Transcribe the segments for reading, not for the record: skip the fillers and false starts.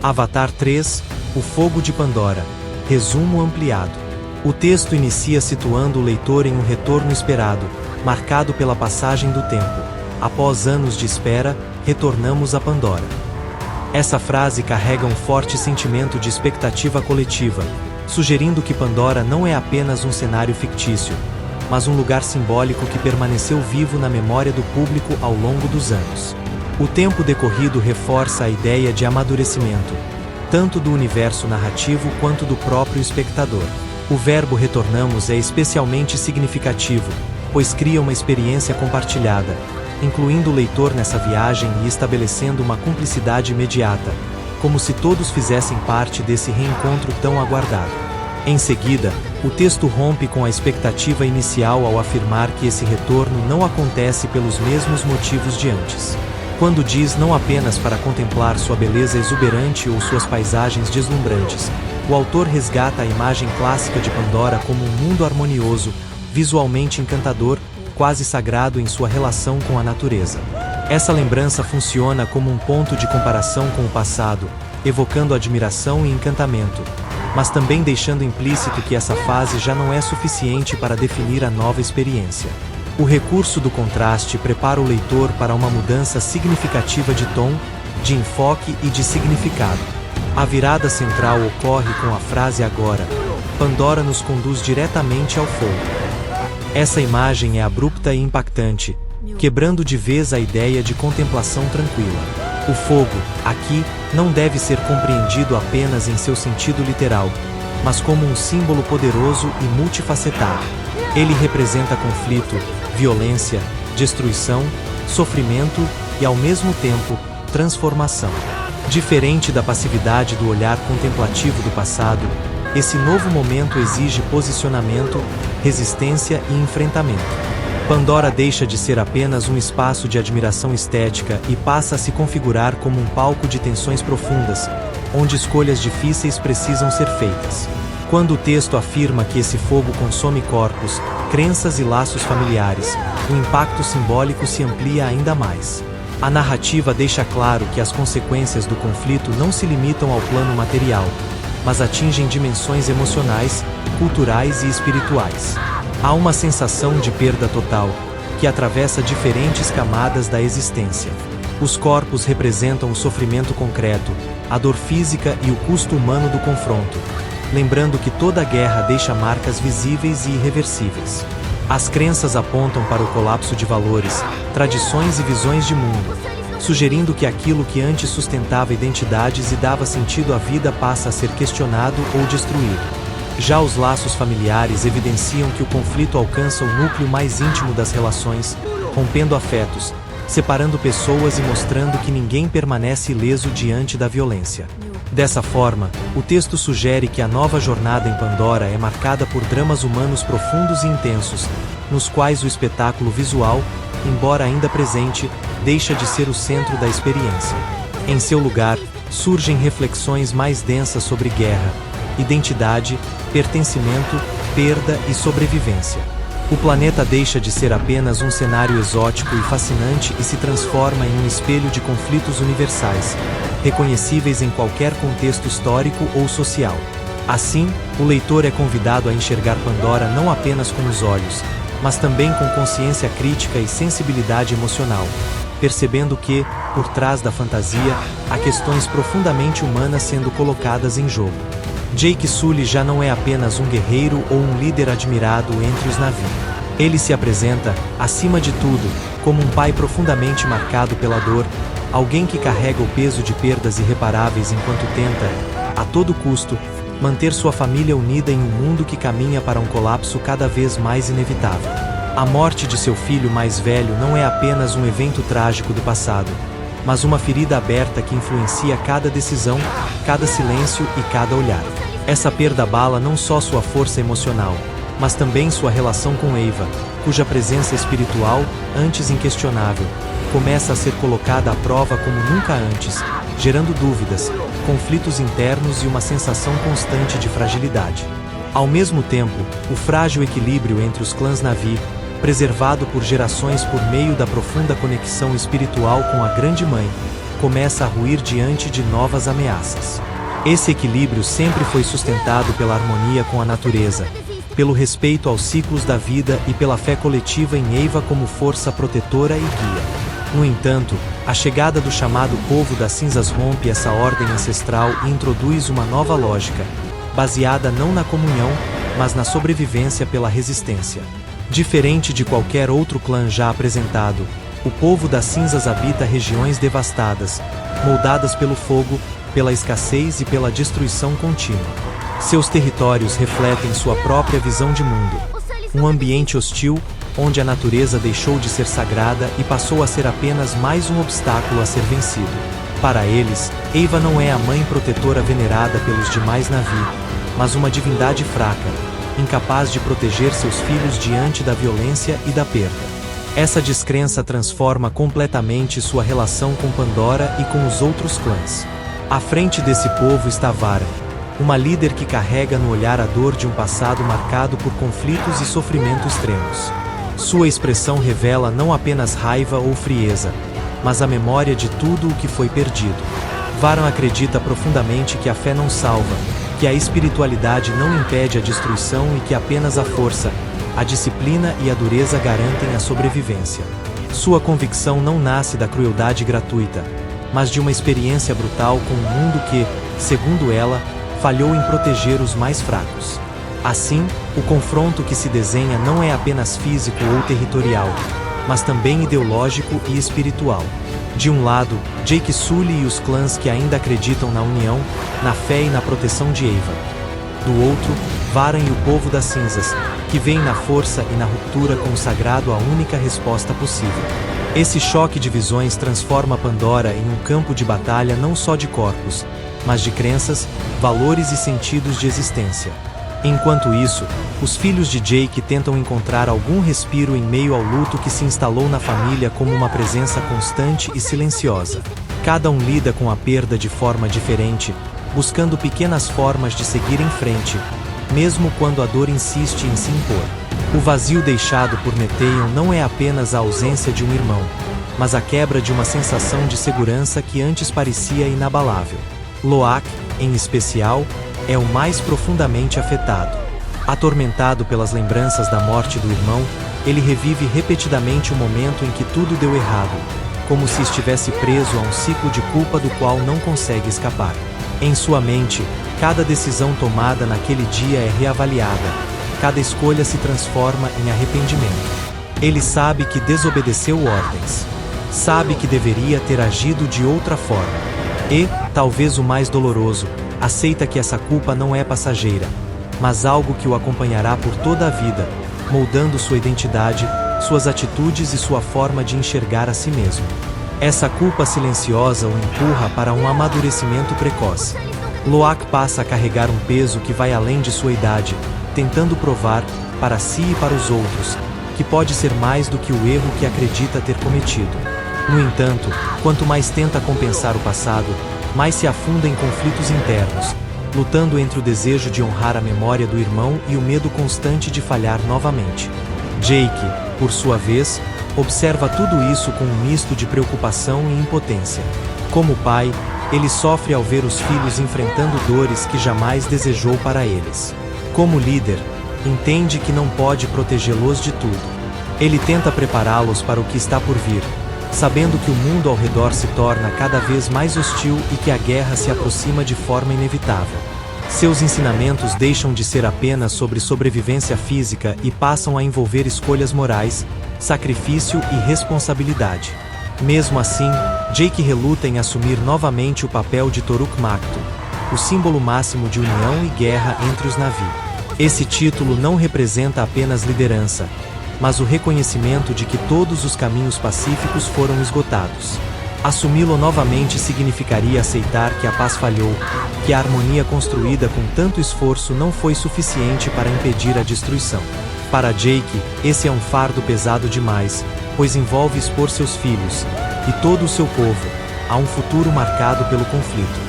Avatar 3, O Fogo de Pandora. Resumo ampliado. O texto inicia situando o leitor em um retorno esperado, marcado pela passagem do tempo. Após anos de espera, retornamos a Pandora. Essa frase carrega um forte sentimento de expectativa coletiva, sugerindo que Pandora não é apenas um cenário fictício, mas um lugar simbólico que permaneceu vivo na memória do público ao longo dos anos. O tempo decorrido reforça a ideia de amadurecimento, tanto do universo narrativo quanto do próprio espectador. O verbo retornamos é especialmente significativo, pois cria uma experiência compartilhada, incluindo o leitor nessa viagem e estabelecendo uma cumplicidade imediata, como se todos fizessem parte desse reencontro tão aguardado. Em seguida, o texto rompe com a expectativa inicial ao afirmar que esse retorno não acontece pelos mesmos motivos de antes. Quando diz não apenas para contemplar sua beleza exuberante ou suas paisagens deslumbrantes, o autor resgata a imagem clássica de Pandora como um mundo harmonioso, visualmente encantador, quase sagrado em sua relação com a natureza. Essa lembrança funciona como um ponto de comparação com o passado, evocando admiração e encantamento, mas também deixando implícito que essa fase já não é suficiente para definir a nova experiência. O recurso do contraste prepara o leitor para uma mudança significativa de tom, de enfoque e de significado. A virada central ocorre com a frase agora. Pandora nos conduz diretamente ao fogo. Essa imagem é abrupta e impactante, quebrando de vez a ideia de contemplação tranquila. O fogo, aqui, não deve ser compreendido apenas em seu sentido literal, mas como um símbolo poderoso e multifacetado. Ele representa conflito, violência, destruição, sofrimento e, ao mesmo tempo, transformação. Diferente da passividade do olhar contemplativo do passado, esse novo momento exige posicionamento, resistência e enfrentamento. Pandora deixa de ser apenas um espaço de admiração estética e passa a se configurar como um palco de tensões profundas, onde escolhas difíceis precisam ser feitas. Quando o texto afirma que esse fogo consome corpos, crenças e laços familiares, o impacto simbólico se amplia ainda mais. A narrativa deixa claro que as consequências do conflito não se limitam ao plano material, mas atingem dimensões emocionais, culturais e espirituais. Há uma sensação de perda total, que atravessa diferentes camadas da existência. Os corpos representam o sofrimento concreto, a dor física e o custo humano do confronto, lembrando que toda guerra deixa marcas visíveis e irreversíveis. As crenças apontam para o colapso de valores, tradições e visões de mundo, sugerindo que aquilo que antes sustentava identidades e dava sentido à vida passa a ser questionado ou destruído. Já os laços familiares evidenciam que o conflito alcança o núcleo mais íntimo das relações, rompendo afetos, separando pessoas e mostrando que ninguém permanece ileso diante da violência. Dessa forma, o texto sugere que a nova jornada em Pandora é marcada por dramas humanos profundos e intensos, nos quais o espetáculo visual, embora ainda presente, deixa de ser o centro da experiência. Em seu lugar, surgem reflexões mais densas sobre guerra, identidade, pertencimento, perda e sobrevivência. O planeta deixa de ser apenas um cenário exótico e fascinante e se transforma em um espelho de conflitos universais, reconhecíveis em qualquer contexto histórico ou social. Assim, o leitor é convidado a enxergar Pandora não apenas com os olhos, mas também com consciência crítica e sensibilidade emocional, percebendo que, por trás da fantasia, há questões profundamente humanas sendo colocadas em jogo. Jake Sully já não é apenas um guerreiro ou um líder admirado entre os Na'vi. Ele se apresenta, acima de tudo, como um pai profundamente marcado pela dor, alguém que carrega o peso de perdas irreparáveis enquanto tenta, a todo custo, manter sua família unida em um mundo que caminha para um colapso cada vez mais inevitável. A morte de seu filho mais velho não é apenas um evento trágico do passado, mas uma ferida aberta que influencia cada decisão, cada silêncio e cada olhar. Essa perda abala não só sua força emocional, mas também sua relação com Eva, cuja presença espiritual, antes inquestionável, começa a ser colocada à prova como nunca antes, gerando dúvidas, conflitos internos e uma sensação constante de fragilidade. Ao mesmo tempo, o frágil equilíbrio entre os clãs Na'vi, preservado por gerações por meio da profunda conexão espiritual com a Grande Mãe, começa a ruir diante de novas ameaças. Esse equilíbrio sempre foi sustentado pela harmonia com a natureza, pelo respeito aos ciclos da vida e pela fé coletiva em Eyva como força protetora e guia. No entanto, a chegada do chamado Povo das Cinzas rompe essa ordem ancestral e introduz uma nova lógica, baseada não na comunhão, mas na sobrevivência pela resistência. Diferente de qualquer outro clã já apresentado, o Povo das Cinzas habita regiões devastadas, moldadas pelo fogo, pela escassez e pela destruição contínua. Seus territórios refletem sua própria visão de mundo. Um ambiente hostil, onde a natureza deixou de ser sagrada e passou a ser apenas mais um obstáculo a ser vencido. Para eles, Eyva não é a mãe protetora venerada pelos demais Na'vi, mas uma divindade fraca, incapaz de proteger seus filhos diante da violência e da perda. Essa descrença transforma completamente sua relação com Pandora e com os outros clãs. À frente desse povo está Vara, uma líder que carrega no olhar a dor de um passado marcado por conflitos e sofrimento extremos. Sua expressão revela não apenas raiva ou frieza, mas a memória de tudo o que foi perdido. Varan acredita profundamente que a fé não salva, que a espiritualidade não impede a destruição e que apenas a força, a disciplina e a dureza garantem a sobrevivência. Sua convicção não nasce da crueldade gratuita, mas de uma experiência brutal com um mundo que, segundo ela, falhou em proteger os mais fracos. Assim, o confronto que se desenha não é apenas físico ou territorial, mas também ideológico e espiritual. De um lado, Jake Sully e os clãs que ainda acreditam na união, na fé e na proteção de Eyva. Do outro, Varan e o Povo das Cinzas, que veem na força e na ruptura com o sagrado a única resposta possível. Esse choque de visões transforma Pandora em um campo de batalha não só de corpos, mas de crenças, valores e sentidos de existência. Enquanto isso, os filhos de Jake tentam encontrar algum respiro em meio ao luto que se instalou na família como uma presença constante e silenciosa. Cada um lida com a perda de forma diferente, buscando pequenas formas de seguir em frente, mesmo quando a dor insiste em se impor. O vazio deixado por Neteion não é apenas a ausência de um irmão, mas a quebra de uma sensação de segurança que antes parecia inabalável. Loak, em especial, é o mais profundamente afetado. Atormentado pelas lembranças da morte do irmão, ele revive repetidamente o momento em que tudo deu errado, como se estivesse preso a um ciclo de culpa do qual não consegue escapar. Em sua mente, cada decisão tomada naquele dia é reavaliada, cada escolha se transforma em arrependimento. Ele sabe que desobedeceu ordens. Sabe que deveria ter agido de outra forma. E, talvez o mais doloroso, aceita que essa culpa não é passageira, mas algo que o acompanhará por toda a vida, moldando sua identidade, suas atitudes e sua forma de enxergar a si mesmo. Essa culpa silenciosa o empurra para um amadurecimento precoce. Loak passa a carregar um peso que vai além de sua idade, tentando provar, para si e para os outros, que pode ser mais do que o erro que acredita ter cometido. No entanto, quanto mais tenta compensar o passado, mais se afunda em conflitos internos, lutando entre o desejo de honrar a memória do irmão e o medo constante de falhar novamente. Jake, por sua vez, observa tudo isso com um misto de preocupação e impotência. Como pai, ele sofre ao ver os filhos enfrentando dores que jamais desejou para eles. Como líder, entende que não pode protegê-los de tudo. Ele tenta prepará-los para o que está por vir, sabendo que o mundo ao redor se torna cada vez mais hostil e que a guerra se aproxima de forma inevitável. Seus ensinamentos deixam de ser apenas sobre sobrevivência física e passam a envolver escolhas morais, sacrifício e responsabilidade. Mesmo assim, Jake reluta em assumir novamente o papel de Toruk Makto, o símbolo máximo de união e guerra entre os Na'vi. Esse título não representa apenas liderança, mas o reconhecimento de que todos os caminhos pacíficos foram esgotados. Assumi-lo novamente significaria aceitar que a paz falhou, que a harmonia construída com tanto esforço não foi suficiente para impedir a destruição. Para Jake, esse é um fardo pesado demais, pois envolve expor seus filhos, e todo o seu povo, a um futuro marcado pelo conflito.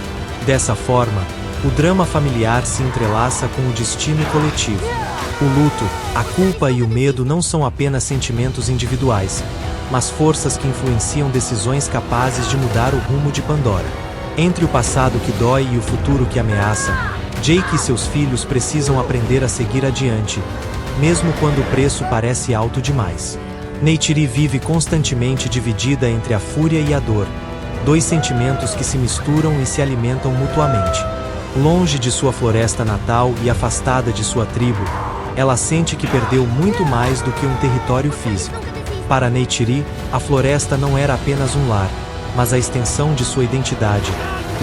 Dessa forma, o drama familiar se entrelaça com o destino coletivo. O luto, a culpa e o medo não são apenas sentimentos individuais. mas forças que influenciam decisões capazes de mudar o rumo de Pandora. Entre o passado que dói e o futuro que ameaça, Jake e seus filhos precisam aprender a seguir adiante, mesmo quando o preço parece alto demais. Neytiri vive constantemente dividida entre a fúria e a dor, dois sentimentos que se misturam e se alimentam mutuamente. Longe de sua floresta natal e afastada de sua tribo, ela sente que perdeu muito mais do que um território físico. Para Neytiri, a floresta não era apenas um lar, mas a extensão de sua identidade,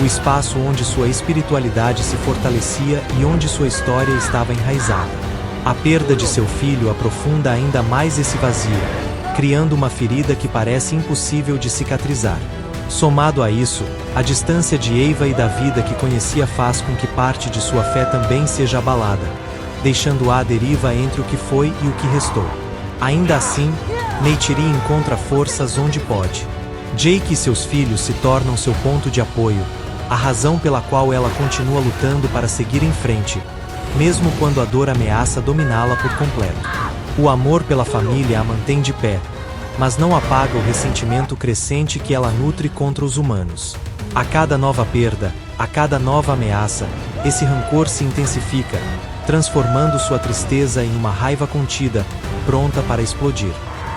o espaço onde sua espiritualidade se fortalecia e onde sua história estava enraizada. A perda de seu filho aprofunda ainda mais esse vazio, criando uma ferida que parece impossível de cicatrizar. Somado a isso, a distância de Eva e da vida que conhecia faz com que parte de sua fé também seja abalada, deixando-a à deriva entre o que foi e o que restou. Ainda assim, Neytiri encontra forças onde pode. Jake e seus filhos se tornam seu ponto de apoio, a razão pela qual ela continua lutando para seguir em frente, mesmo quando a dor ameaça dominá-la por completo. O amor pela família a mantém de pé, mas não apaga o ressentimento crescente que ela nutre contra os humanos. A cada nova perda, a cada nova ameaça, esse rancor se intensifica, transformando sua tristeza em uma raiva contida, pronta para explodir.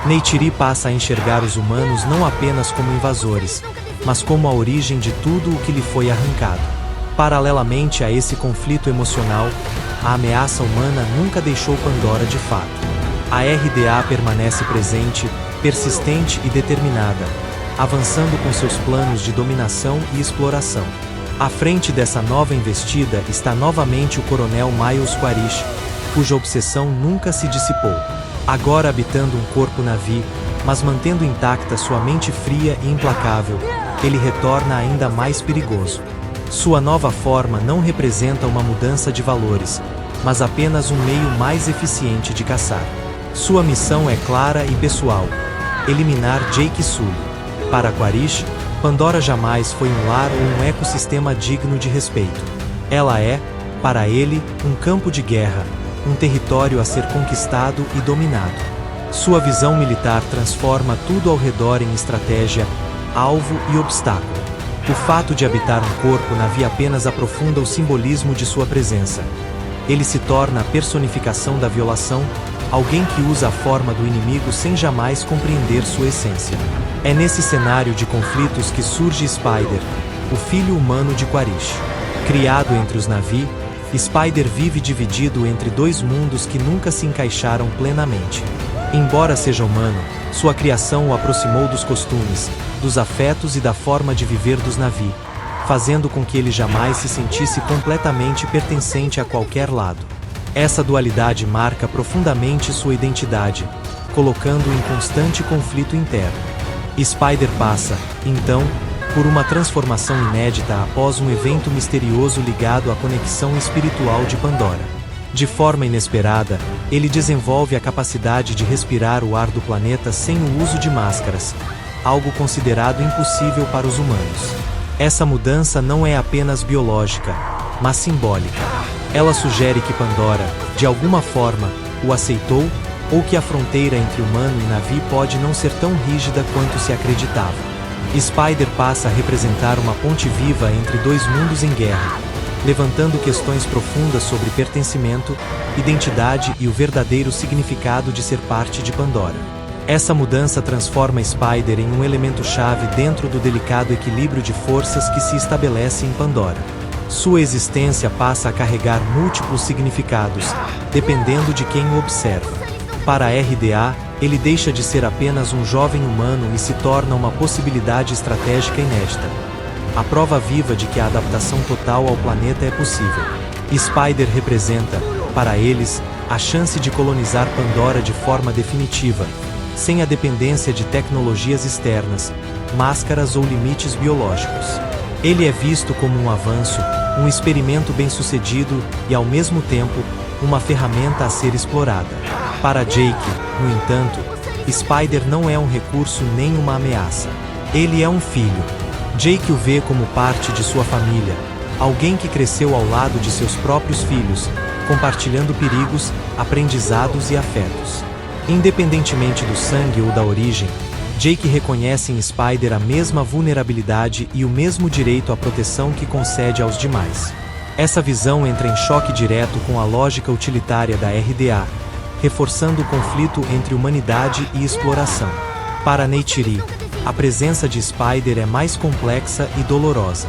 Neytiri passa a enxergar os humanos não apenas como invasores, mas como a origem de tudo o que lhe foi arrancado. Paralelamente a esse conflito emocional, a ameaça humana nunca deixou Pandora de fato. A RDA permanece presente, persistente e determinada, avançando com seus planos de dominação e exploração. À frente dessa nova investida está novamente o coronel Miles Quaritch, cuja obsessão nunca se dissipou. Agora habitando um corpo Na'vi, mas mantendo intacta sua mente fria e implacável, ele retorna ainda mais perigoso. Sua nova forma não representa uma mudança de valores, mas apenas um meio mais eficiente de caçar. Sua missão é clara e pessoal: eliminar Jake Sully. Para Quaritch, Pandora jamais foi um lar ou um ecossistema digno de respeito. Ela é, para ele, um campo de guerra, um território a ser conquistado e dominado. Sua visão militar transforma tudo ao redor em estratégia, alvo e obstáculo. O fato de habitar um corpo Na'vi apenas aprofunda o simbolismo de sua presença. Ele se torna a personificação da violação, alguém que usa a forma do inimigo sem jamais compreender sua essência. É nesse cenário de conflitos que surge Spider, o filho humano de Quaritch. Criado entre os Na'vi, Spider vive dividido entre dois mundos que nunca se encaixaram plenamente. Embora seja humano, sua criação o aproximou dos costumes, dos afetos e da forma de viver dos Na'vi, fazendo com que ele jamais se sentisse completamente pertencente a qualquer lado. Essa dualidade marca profundamente sua identidade, colocando-o em constante conflito interno. Spider passa, então, por uma transformação inédita após um evento misterioso ligado à conexão espiritual de Pandora. De forma inesperada, ele desenvolve a capacidade de respirar o ar do planeta sem o uso de máscaras, algo considerado impossível para os humanos. Essa mudança não é apenas biológica, mas simbólica. Ela sugere que Pandora, de alguma forma, o aceitou, ou que a fronteira entre humano e Na'vi pode não ser tão rígida quanto se acreditava. Spider passa a representar uma ponte viva entre dois mundos em guerra, levantando questões profundas sobre pertencimento, identidade e o verdadeiro significado de ser parte de Pandora. Essa mudança transforma Spider em um elemento-chave dentro do delicado equilíbrio de forças que se estabelece em Pandora. Sua existência passa a carregar múltiplos significados, dependendo de quem o observa. Para a RDA, ele deixa de ser apenas um jovem humano e se torna uma possibilidade estratégica inédita. A prova viva de que a adaptação total ao planeta é possível. Spider representa, para eles, a chance de colonizar Pandora de forma definitiva, sem a dependência de tecnologias externas, máscaras ou limites biológicos. Ele é visto como um avanço, um experimento bem-sucedido e, ao mesmo tempo, uma ferramenta a ser explorada. Para Jake, no entanto, Spider não é um recurso nem uma ameaça. Ele é um filho. Jake o vê como parte de sua família, alguém que cresceu ao lado de seus próprios filhos, compartilhando perigos, aprendizados e afetos. Independentemente do sangue ou da origem, Jake reconhece em Spider a mesma vulnerabilidade e o mesmo direito à proteção que concede aos demais. Essa visão entra em choque direto com a lógica utilitária da RDA, reforçando o conflito entre humanidade e exploração. Para Neytiri, a presença de Spider é mais complexa e dolorosa.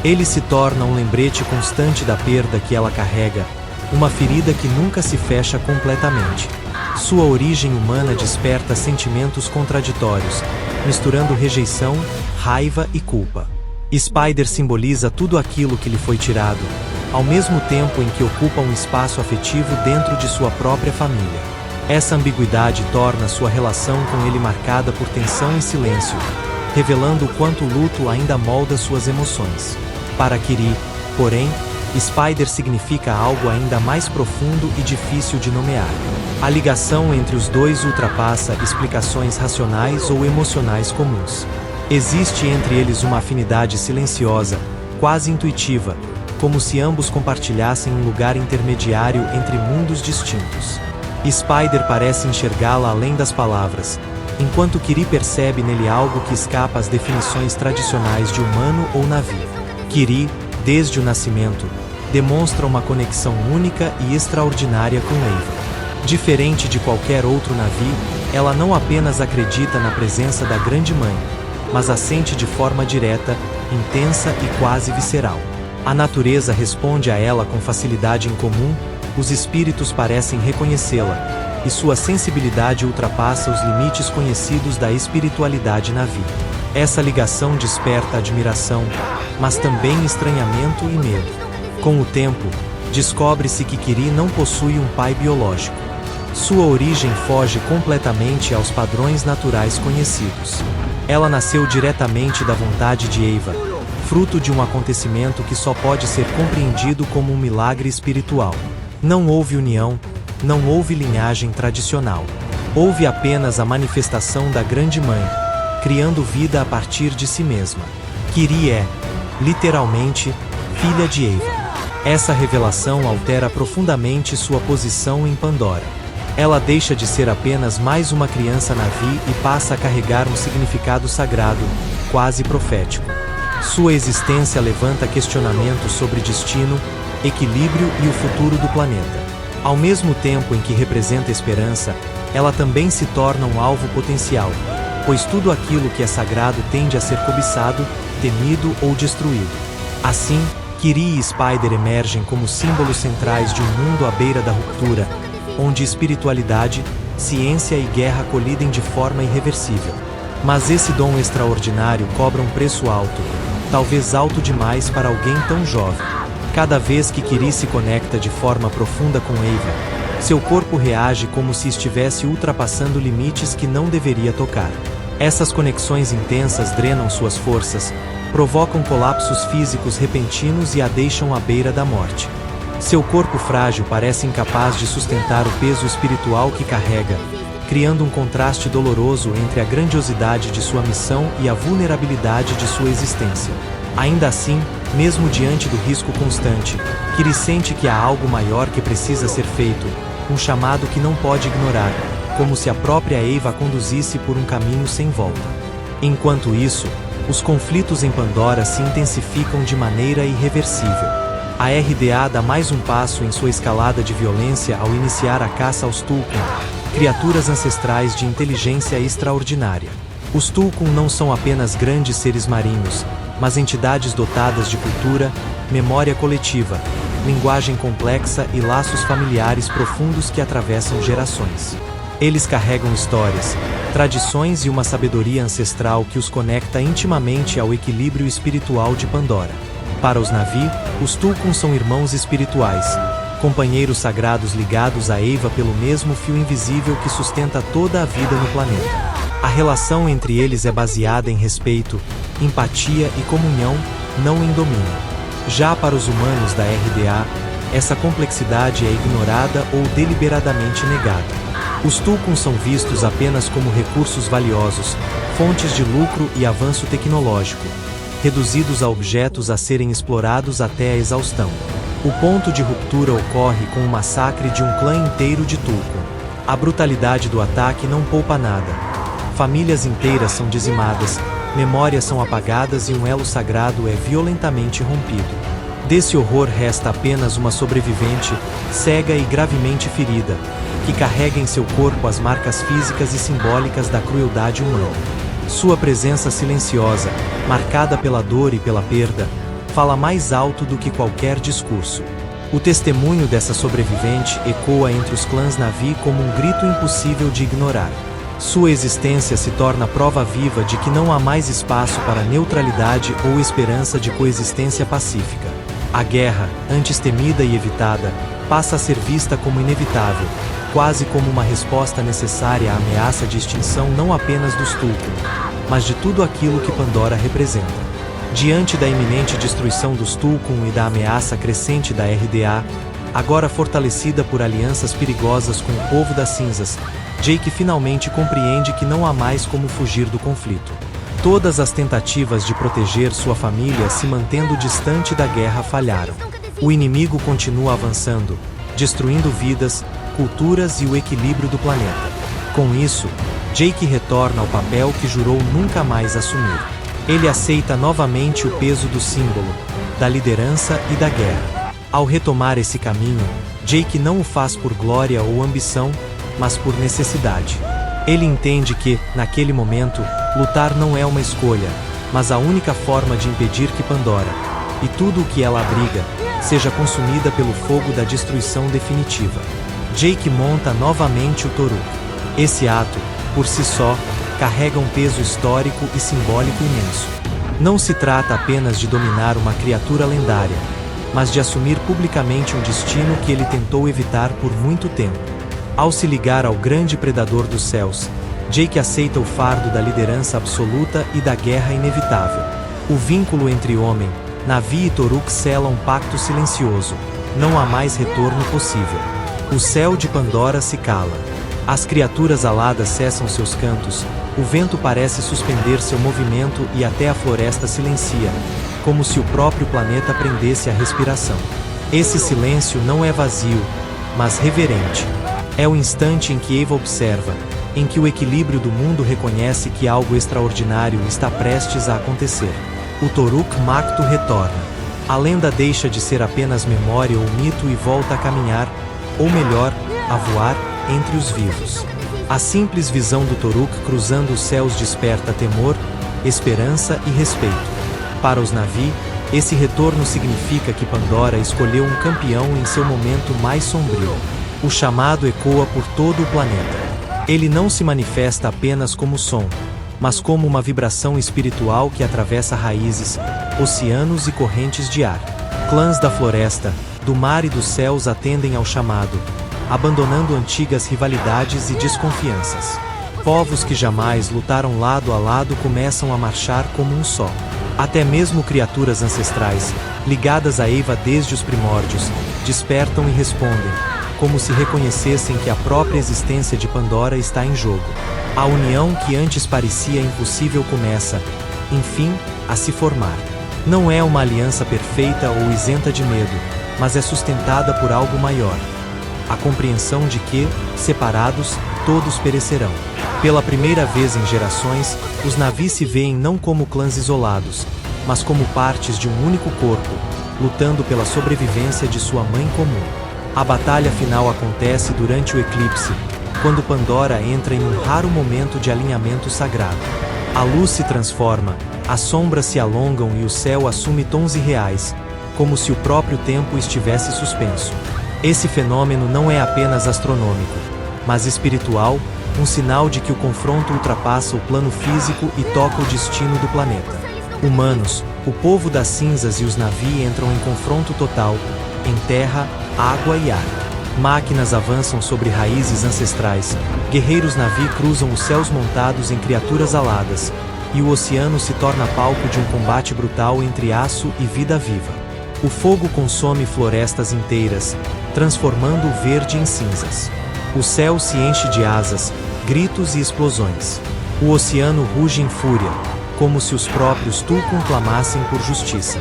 Ele se torna um lembrete constante da perda que ela carrega, uma ferida que nunca se fecha completamente. Sua origem humana desperta sentimentos contraditórios, misturando rejeição, raiva e culpa. Spider simboliza tudo aquilo que lhe foi tirado, ao mesmo tempo em que ocupa um espaço afetivo dentro de sua própria família. Essa ambiguidade torna sua relação com ele marcada por tensão e silêncio, revelando o quanto o luto ainda molda suas emoções. Para Kiri, porém, Spider significa algo ainda mais profundo e difícil de nomear. A ligação entre os dois ultrapassa explicações racionais ou emocionais comuns. Existe entre eles uma afinidade silenciosa, quase intuitiva, como se ambos compartilhassem um lugar intermediário entre mundos distintos. Spider parece enxergá-la além das palavras, enquanto Kiri percebe nele algo que escapa às definições tradicionais de humano ou navio. Kiri, desde o nascimento, demonstra uma conexão única e extraordinária com Eva. Diferente de qualquer outro navio, ela não apenas acredita na presença da Grande Mãe, mas a sente de forma direta, intensa e quase visceral. A natureza responde a ela com facilidade incomum, os espíritos parecem reconhecê-la, e sua sensibilidade ultrapassa os limites conhecidos da espiritualidade navio. Essa ligação desperta admiração, mas também estranhamento e medo. Com o tempo, descobre-se que Kiri não possui um pai biológico. Sua origem foge completamente aos padrões naturais conhecidos. Ela nasceu diretamente da vontade de Eva, fruto de um acontecimento que só pode ser compreendido como um milagre espiritual. Não houve união, não houve linhagem tradicional. Houve apenas a manifestação da Grande Mãe, criando vida a partir de si mesma. Kiri é, literalmente, filha de Eva. Essa revelação altera profundamente sua posição em Pandora. Ela deixa de ser apenas mais uma criança Na'vi e passa a carregar um significado sagrado, quase profético. Sua existência levanta questionamentos sobre destino, equilíbrio e o futuro do planeta. Ao mesmo tempo em que representa esperança, ela também se torna um alvo potencial, pois tudo aquilo que é sagrado tende a ser cobiçado, temido ou destruído. Assim, Kiri e Spider emergem como símbolos centrais de um mundo à beira da ruptura, onde espiritualidade, ciência e guerra colidem de forma irreversível. Mas esse dom extraordinário cobra um preço alto, talvez alto demais para alguém tão jovem. Cada vez que Kiri se conecta de forma profunda com Eva, seu corpo reage como se estivesse ultrapassando limites que não deveria tocar. Essas conexões intensas drenam suas forças, provocam colapsos físicos repentinos e a deixam à beira da morte. Seu corpo frágil parece incapaz de sustentar o peso espiritual que carrega, criando um contraste doloroso entre a grandiosidade de sua missão e a vulnerabilidade de sua existência. Ainda assim, mesmo diante do risco constante, Kiri sente que há algo maior que precisa ser feito, um chamado que não pode ignorar, como se a própria Eva a conduzisse por um caminho sem volta. Enquanto isso, os conflitos em Pandora se intensificam de maneira irreversível. A RDA dá mais um passo em sua escalada de violência ao iniciar a caça aos Tulkun, criaturas ancestrais de inteligência extraordinária. Os Tulkun não são apenas grandes seres marinhos, mas entidades dotadas de cultura, memória coletiva, linguagem complexa e laços familiares profundos que atravessam gerações. Eles carregam histórias, tradições e uma sabedoria ancestral que os conecta intimamente ao equilíbrio espiritual de Pandora. Para os Na'vi, os Tulkun são irmãos espirituais, companheiros sagrados ligados a Eva pelo mesmo fio invisível que sustenta toda a vida no planeta. A relação entre eles é baseada em respeito, empatia e comunhão, não em domínio. Já para os humanos da RDA, essa complexidade é ignorada ou deliberadamente negada. Os Tulkun são vistos apenas como recursos valiosos, fontes de lucro e avanço tecnológico, reduzidos a objetos a serem explorados até a exaustão. O ponto de ruptura ocorre com o massacre de um clã inteiro de Tulkun. A brutalidade do ataque não poupa nada. Famílias inteiras são dizimadas, memórias são apagadas e um elo sagrado é violentamente rompido. Desse horror resta apenas uma sobrevivente, cega e gravemente ferida, que carrega em seu corpo as marcas físicas e simbólicas da crueldade humana. Sua presença silenciosa, marcada pela dor e pela perda, fala mais alto do que qualquer discurso. O testemunho dessa sobrevivente ecoa entre os clãs Na'vi como um grito impossível de ignorar. Sua existência se torna prova viva de que não há mais espaço para neutralidade ou esperança de coexistência pacífica. A guerra, antes temida e evitada, passa a ser vista como inevitável, quase como uma resposta necessária à ameaça de extinção não apenas dos Tulkun, mas de tudo aquilo que Pandora representa. Diante da iminente destruição dos Tulkun e da ameaça crescente da RDA, agora fortalecida por alianças perigosas com o Povo das Cinzas, Jake finalmente compreende que não há mais como fugir do conflito. Todas as tentativas de proteger sua família se mantendo distante da guerra falharam. O inimigo continua avançando, destruindo vidas, culturas e o equilíbrio do planeta. Com isso, Jake retorna ao papel que jurou nunca mais assumir. Ele aceita novamente o peso do símbolo, da liderança e da guerra. Ao retomar esse caminho, Jake não o faz por glória ou ambição, mas por necessidade. Ele entende que, naquele momento, lutar não é uma escolha, mas a única forma de impedir que Pandora, e tudo o que ela abriga, seja consumida pelo fogo da destruição definitiva. Jake monta novamente o Toruk. Esse ato, por si só, carrega um peso histórico e simbólico imenso. Não se trata apenas de dominar uma criatura lendária, mas de assumir publicamente um destino que ele tentou evitar por muito tempo. Ao se ligar ao grande predador dos céus, Jake aceita o fardo da liderança absoluta e da guerra inevitável. O vínculo entre homem, Na'vi e Toruk sela um pacto silencioso. Não há mais retorno possível. O céu de Pandora se cala. As criaturas aladas cessam seus cantos, o vento parece suspender seu movimento e até a floresta silencia, como se o próprio planeta prendesse a respiração. Esse silêncio não é vazio, mas reverente. É o instante em que Eva observa, em que o equilíbrio do mundo reconhece que algo extraordinário está prestes a acontecer. O Toruk Makto retorna. A lenda deixa de ser apenas memória ou mito e volta a caminhar, ou melhor, a voar, entre os vivos. A simples visão do Toruk cruzando os céus desperta temor, esperança e respeito. Para os Na'vi, esse retorno significa que Pandora escolheu um campeão em seu momento mais sombrio. O chamado ecoa por todo o planeta. Ele não se manifesta apenas como som, mas como uma vibração espiritual que atravessa raízes, oceanos e correntes de ar. Clãs da floresta, do mar e dos céus atendem ao chamado, abandonando antigas rivalidades e desconfianças. Povos que jamais lutaram lado a lado começam a marchar como um só. Até mesmo criaturas ancestrais, ligadas a Eva desde os primórdios, despertam e respondem, como se reconhecessem que a própria existência de Pandora está em jogo. A união que antes parecia impossível começa, enfim, a se formar. Não é uma aliança perfeita ou isenta de medo, mas é sustentada por algo maior. A compreensão de que, separados, todos perecerão. Pela primeira vez em gerações, os Na'vi se veem não como clãs isolados, mas como partes de um único corpo, lutando pela sobrevivência de sua mãe comum. A batalha final acontece durante o eclipse, quando Pandora entra em um raro momento de alinhamento sagrado. A luz se transforma, as sombras se alongam e o céu assume tons irreais, como se o próprio tempo estivesse suspenso. Esse fenômeno não é apenas astronômico, mas espiritual, um sinal de que o confronto ultrapassa o plano físico e toca o destino do planeta. Humanos, o povo das cinzas e os Na'vi entram em confronto total, em terra, água e ar. Máquinas avançam sobre raízes ancestrais, guerreiros Na'vi cruzam os céus montados em criaturas aladas, e o oceano se torna palco de um combate brutal entre aço e vida viva. O fogo consome florestas inteiras, transformando o verde em cinzas. O céu se enche de asas, gritos e explosões. O oceano ruge em fúria, como se os próprios Tulkun clamassem por justiça.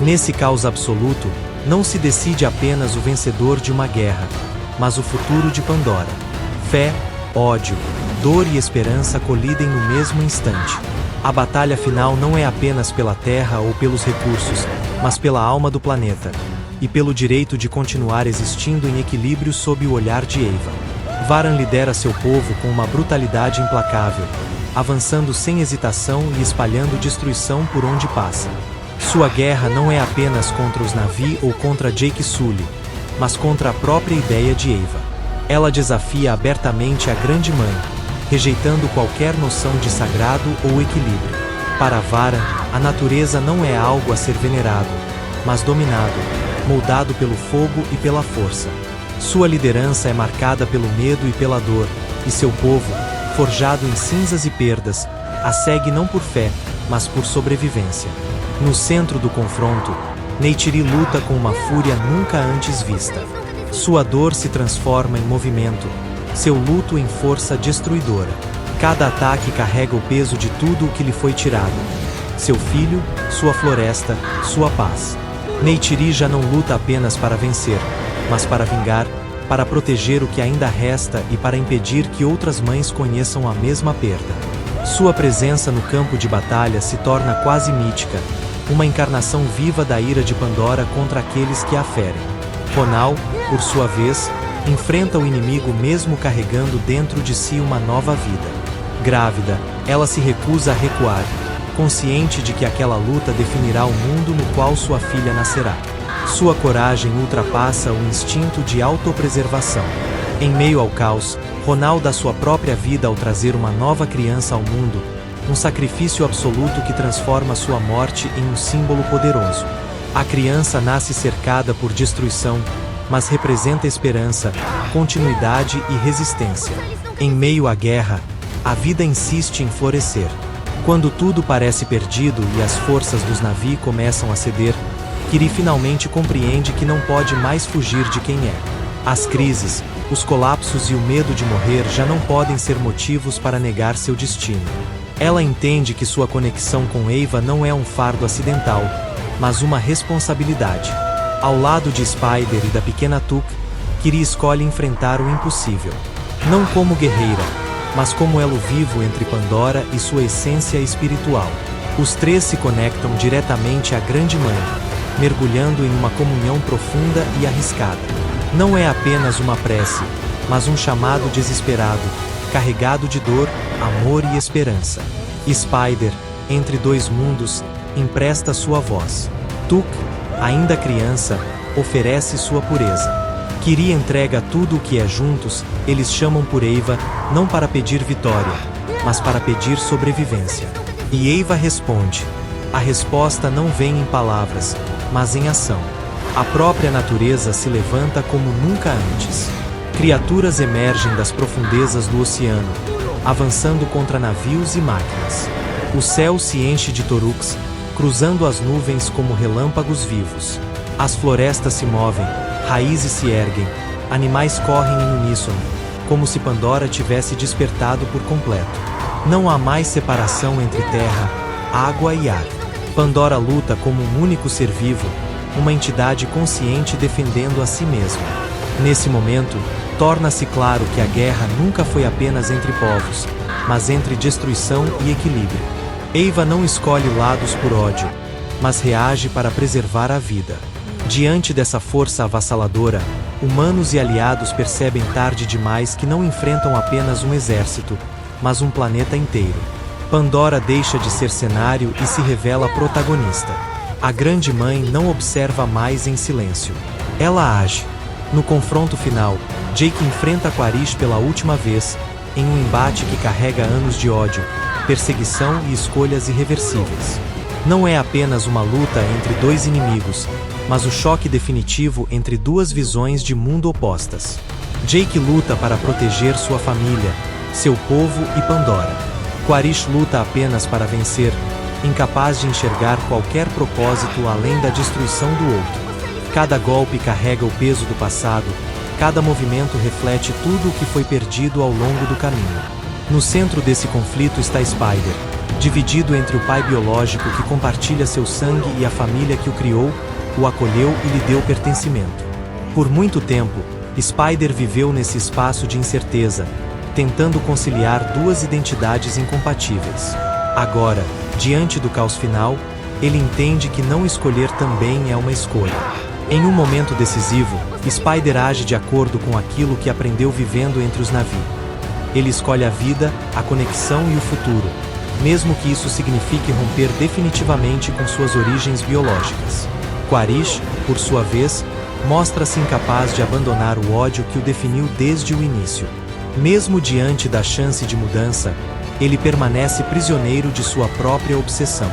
Nesse caos absoluto, não se decide apenas o vencedor de uma guerra, mas o futuro de Pandora. Fé, ódio, Dor e esperança colidem no mesmo instante. A batalha final não é apenas pela terra ou pelos recursos, mas pela alma do planeta, e pelo direito de continuar existindo em equilíbrio sob o olhar de Eva. Varan lidera seu povo com uma brutalidade implacável, avançando sem hesitação e espalhando destruição por onde passa. Sua guerra não é apenas contra os Na'vi ou contra Jake Sully, mas contra a própria ideia de Eva. Ela desafia abertamente a Grande Mãe, rejeitando qualquer noção de sagrado ou equilíbrio. Para Varan, a natureza não é algo a ser venerado, mas dominado, moldado pelo fogo e pela força. Sua liderança é marcada pelo medo e pela dor, e seu povo, forjado em cinzas e perdas, a segue não por fé, mas por sobrevivência. No centro do confronto, Neytiri luta com uma fúria nunca antes vista. Sua dor se transforma em movimento, seu luto em força destruidora. Cada ataque carrega o peso de tudo o que lhe foi tirado. Seu filho, sua floresta, sua paz. Neytiri já não luta apenas para vencer, mas para vingar, para proteger o que ainda resta e para impedir que outras mães conheçam a mesma perda. Sua presença no campo de batalha se torna quase mítica, uma encarnação viva da ira de Pandora contra aqueles que a ferem. Ronal, por sua vez, enfrenta o inimigo mesmo carregando dentro de si uma nova vida. Grávida, ela se recusa a recuar, consciente de que aquela luta definirá o mundo no qual sua filha nascerá. Sua coragem ultrapassa o instinto de autopreservação. Em meio ao caos, Ronal dá sua própria vida ao trazer uma nova criança ao mundo, um sacrifício absoluto que transforma sua morte em um símbolo poderoso. A criança nasce cercada por destruição, mas representa esperança, continuidade e resistência. Em meio à guerra, a vida insiste em florescer. Quando tudo parece perdido e as forças dos Na'vi começam a ceder, Kiri finalmente compreende que não pode mais fugir de quem é. As crises, os colapsos e o medo de morrer já não podem ser motivos para negar seu destino. Ela entende que sua conexão com Eva não é um fardo acidental, mas uma responsabilidade. Ao lado de Spider e da pequena Tuk, Kiri escolhe enfrentar o impossível. Não como guerreira, mas como elo vivo entre Pandora e sua essência espiritual. Os três se conectam diretamente à Grande Mãe, mergulhando em uma comunhão profunda e arriscada. Não é apenas uma prece, mas um chamado desesperado, carregado de dor, amor e esperança. Spider, entre dois mundos, empresta sua voz. Tuk, ainda criança, oferece sua pureza. Kiri entrega tudo o que é juntos, eles chamam por Eva, não para pedir vitória, mas para pedir sobrevivência. E Eva responde. A resposta não vem em palavras, mas em ação. A própria natureza se levanta como nunca antes. Criaturas emergem das profundezas do oceano, avançando contra navios e máquinas. O céu se enche de Toruks, cruzando as nuvens como relâmpagos vivos. As florestas se movem, raízes se erguem, animais correm em uníssono, como se Pandora tivesse despertado por completo. Não há mais separação entre terra, água e ar. Pandora luta como um único ser vivo, uma entidade consciente defendendo a si mesma. Nesse momento, torna-se claro que a guerra nunca foi apenas entre povos, mas entre destruição e equilíbrio. Eva não escolhe lados por ódio, mas reage para preservar a vida. Diante dessa força avassaladora, humanos e aliados percebem tarde demais que não enfrentam apenas um exército, mas um planeta inteiro. Pandora deixa de ser cenário e se revela protagonista. A Grande Mãe não observa mais em silêncio. Ela age. No confronto final, Jake enfrenta Quaritch pela última vez, em um embate que carrega anos de ódio, perseguição e escolhas irreversíveis. Não é apenas uma luta entre dois inimigos, mas o choque definitivo entre duas visões de mundo opostas. Jake luta para proteger sua família, seu povo e Pandora. Quaritch luta apenas para vencer, incapaz de enxergar qualquer propósito além da destruição do outro. Cada golpe carrega o peso do passado, cada movimento reflete tudo o que foi perdido ao longo do caminho. No centro desse conflito está Spider, dividido entre o pai biológico que compartilha seu sangue e a família que o criou, o acolheu e lhe deu pertencimento. Por muito tempo, Spider viveu nesse espaço de incerteza, tentando conciliar duas identidades incompatíveis. Agora, diante do caos final, ele entende que não escolher também é uma escolha. Em um momento decisivo, Spider age de acordo com aquilo que aprendeu vivendo entre os navios. Ele escolhe a vida, a conexão e o futuro, mesmo que isso signifique romper definitivamente com suas origens biológicas. Quaritch, por sua vez, mostra-se incapaz de abandonar o ódio que o definiu desde o início. Mesmo diante da chance de mudança, ele permanece prisioneiro de sua própria obsessão.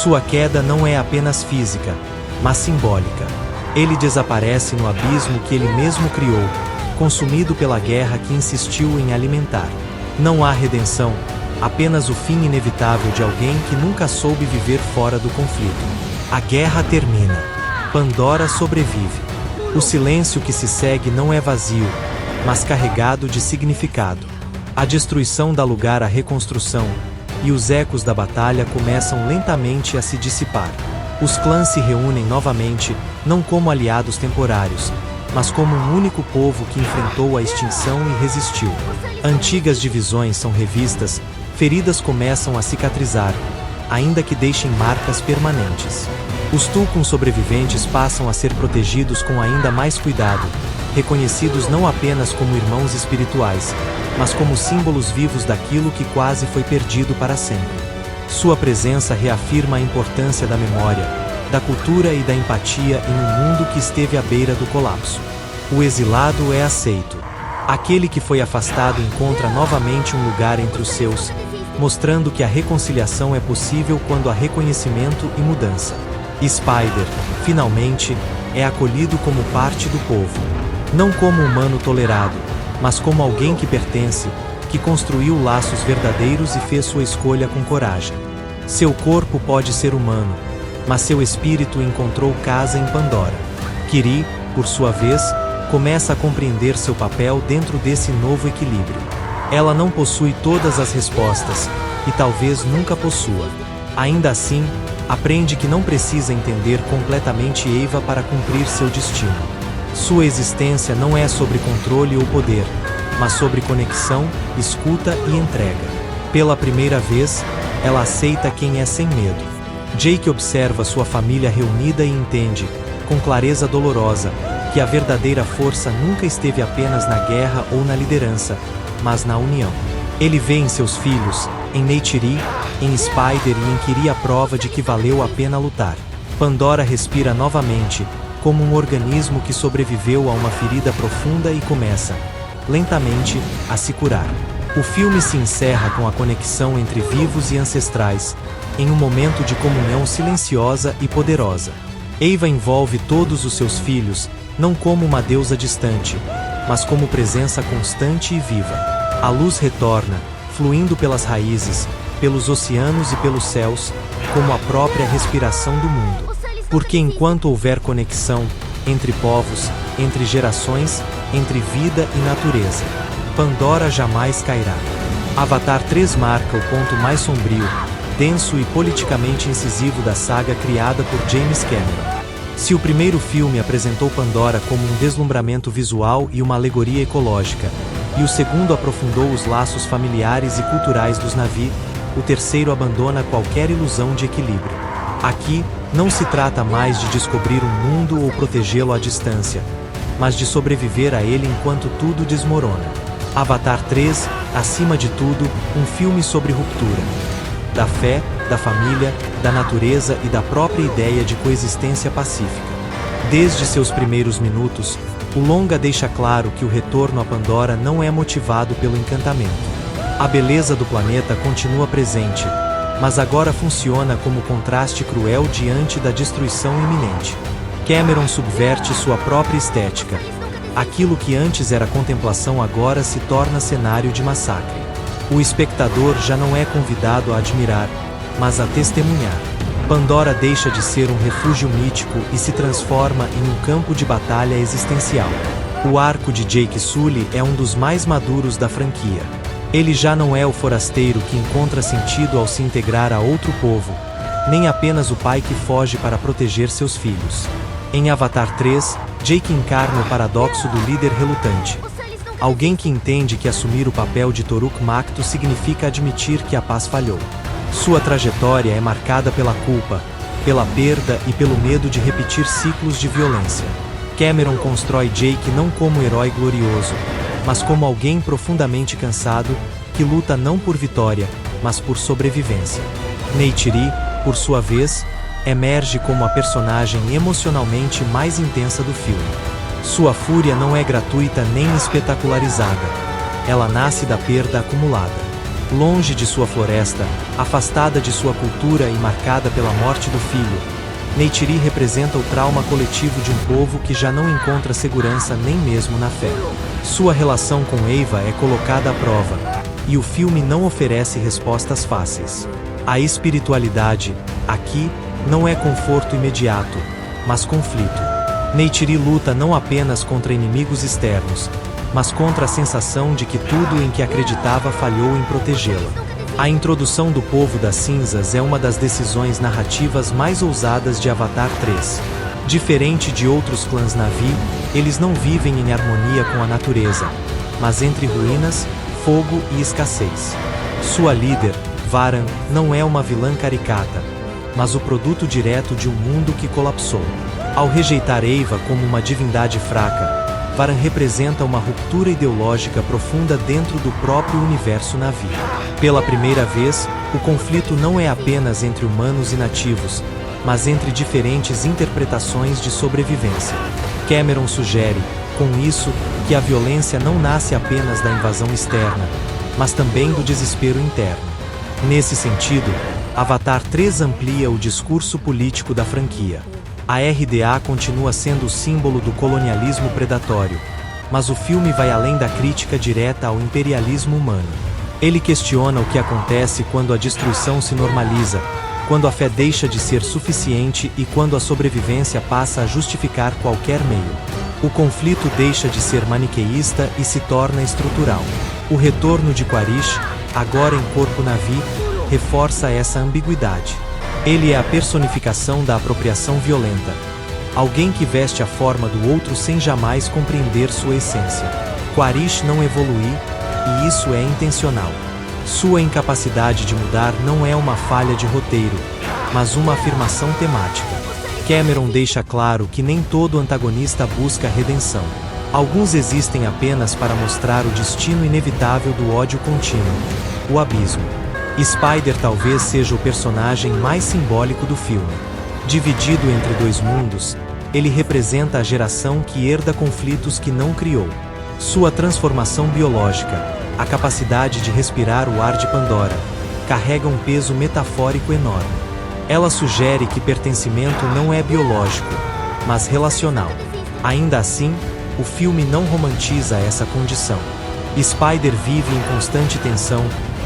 Sua queda não é apenas física, mas simbólica. Ele desaparece no abismo que ele mesmo criou, consumido pela guerra que insistiu em alimentar. Não há redenção, apenas o fim inevitável de alguém que nunca soube viver fora do conflito. A guerra termina. Pandora sobrevive. O silêncio que se segue não é vazio, mas carregado de significado. A destruição dá lugar à reconstrução, e os ecos da batalha começam lentamente a se dissipar. Os clãs se reúnem novamente, não como aliados temporários, mas como um único povo que enfrentou a extinção e resistiu. Antigas divisões são revistas, feridas começam a cicatrizar, ainda que deixem marcas permanentes. Os Tulkun sobreviventes passam a ser protegidos com ainda mais cuidado, reconhecidos não apenas como irmãos espirituais, mas como símbolos vivos daquilo que quase foi perdido para sempre. Sua presença reafirma a importância da memória, da cultura e da empatia em um mundo que esteve à beira do colapso. O exilado é aceito. Aquele que foi afastado encontra novamente um lugar entre os seus, mostrando que a reconciliação é possível quando há reconhecimento e mudança. Spider, finalmente, é acolhido como parte do povo. Não como humano tolerado, mas como alguém que pertence, que construiu laços verdadeiros e fez sua escolha com coragem. Seu corpo pode ser humano, mas seu espírito encontrou casa em Pandora. Kiri, por sua vez, começa a compreender seu papel dentro desse novo equilíbrio. Ela não possui todas as respostas, e talvez nunca possua. Ainda assim, aprende que não precisa entender completamente Eva para cumprir seu destino. Sua existência não é sobre controle ou poder, mas sobre conexão, escuta e entrega. Pela primeira vez, ela aceita quem é sem medo. Jake observa sua família reunida e entende, com clareza dolorosa, que a verdadeira força nunca esteve apenas na guerra ou na liderança, mas na união. Ele vê em seus filhos, em Neytiri, em Spider e em Kiri a prova de que valeu a pena lutar. Pandora respira novamente, como um organismo que sobreviveu a uma ferida profunda e começa, lentamente, a se curar. O filme se encerra com a conexão entre vivos e ancestrais, em um momento de comunhão silenciosa e poderosa. Eva envolve todos os seus filhos, não como uma deusa distante, mas como presença constante e viva. A luz retorna, fluindo pelas raízes, pelos oceanos e pelos céus, como a própria respiração do mundo. Porque enquanto houver conexão, entre povos, entre gerações, entre vida e natureza, Pandora jamais cairá. Avatar 3 marca o ponto mais sombrio, denso e politicamente incisivo da saga criada por James Cameron. Se o primeiro filme apresentou Pandora como um deslumbramento visual e uma alegoria ecológica, e o segundo aprofundou os laços familiares e culturais dos Na'vi, o terceiro abandona qualquer ilusão de equilíbrio. Aqui, não se trata mais de descobrir um mundo ou protegê-lo à distância, mas de sobreviver a ele enquanto tudo desmorona. Avatar 3, acima de tudo, um filme sobre ruptura. Da fé, da família, da natureza e da própria ideia de coexistência pacífica. Desde seus primeiros minutos, o longa deixa claro que o retorno a Pandora não é motivado pelo encantamento. A beleza do planeta continua presente, mas agora funciona como contraste cruel diante da destruição iminente. Cameron subverte sua própria estética. Aquilo que antes era contemplação agora se torna cenário de massacre. O espectador já não é convidado a admirar, mas a testemunhar. Pandora deixa de ser um refúgio mítico e se transforma em um campo de batalha existencial. O arco de Jake Sully é um dos mais maduros da franquia. Ele já não é o forasteiro que encontra sentido ao se integrar a outro povo, nem apenas o pai que foge para proteger seus filhos. Em Avatar 3, Jake encarna o paradoxo do líder relutante. Alguém que entende que assumir o papel de Toruk Makto significa admitir que a paz falhou. Sua trajetória é marcada pela culpa, pela perda e pelo medo de repetir ciclos de violência. Cameron constrói Jake não como herói glorioso, mas como alguém profundamente cansado, que luta não por vitória, mas por sobrevivência. Neytiri, por sua vez, emerge como a personagem emocionalmente mais intensa do filme. Sua fúria não é gratuita nem espetacularizada. Ela nasce da perda acumulada. Longe de sua floresta, afastada de sua cultura e marcada pela morte do filho, Neytiri representa o trauma coletivo de um povo que já não encontra segurança nem mesmo na fé. Sua relação com Eva é colocada à prova, e o filme não oferece respostas fáceis. A espiritualidade, aqui, não é conforto imediato, mas conflito. Neytiri luta não apenas contra inimigos externos, mas contra a sensação de que tudo em que acreditava falhou em protegê-la. A introdução do Povo das Cinzas é uma das decisões narrativas mais ousadas de Avatar 3. Diferente de outros clãs Na'vi, eles não vivem em harmonia com a natureza, mas entre ruínas, fogo e escassez. Sua líder, Varan, não é uma vilã caricata, mas o produto direto de um mundo que colapsou. Ao rejeitar Eva como uma divindade fraca, Varan representa uma ruptura ideológica profunda dentro do próprio universo Na'vi. Pela primeira vez, o conflito não é apenas entre humanos e nativos, mas entre diferentes interpretações de sobrevivência. Cameron sugere, com isso, que a violência não nasce apenas da invasão externa, mas também do desespero interno. Nesse sentido, Avatar 3 amplia o discurso político da franquia. A RDA continua sendo o símbolo do colonialismo predatório, mas o filme vai além da crítica direta ao imperialismo humano. Ele questiona o que acontece quando a destruição se normaliza, quando a fé deixa de ser suficiente e quando a sobrevivência passa a justificar qualquer meio. O conflito deixa de ser maniqueísta e se torna estrutural. O retorno de Quaritch, agora em corpo Na'vi, reforça essa ambiguidade. Ele é a personificação da apropriação violenta. Alguém que veste a forma do outro sem jamais compreender sua essência. Quaritch não evolui, e isso é intencional. Sua incapacidade de mudar não é uma falha de roteiro, mas uma afirmação temática. Cameron deixa claro que nem todo antagonista busca redenção. Alguns existem apenas para mostrar o destino inevitável do ódio contínuo, o abismo. Spider talvez seja o personagem mais simbólico do filme. Dividido entre dois mundos, ele representa a geração que herda conflitos que não criou. Sua transformação biológica, a capacidade de respirar o ar de Pandora, carrega um peso metafórico enorme. Ela sugere que pertencimento não é biológico, mas relacional. Ainda assim, o filme não romantiza essa condição. Spider vive em constante tensão,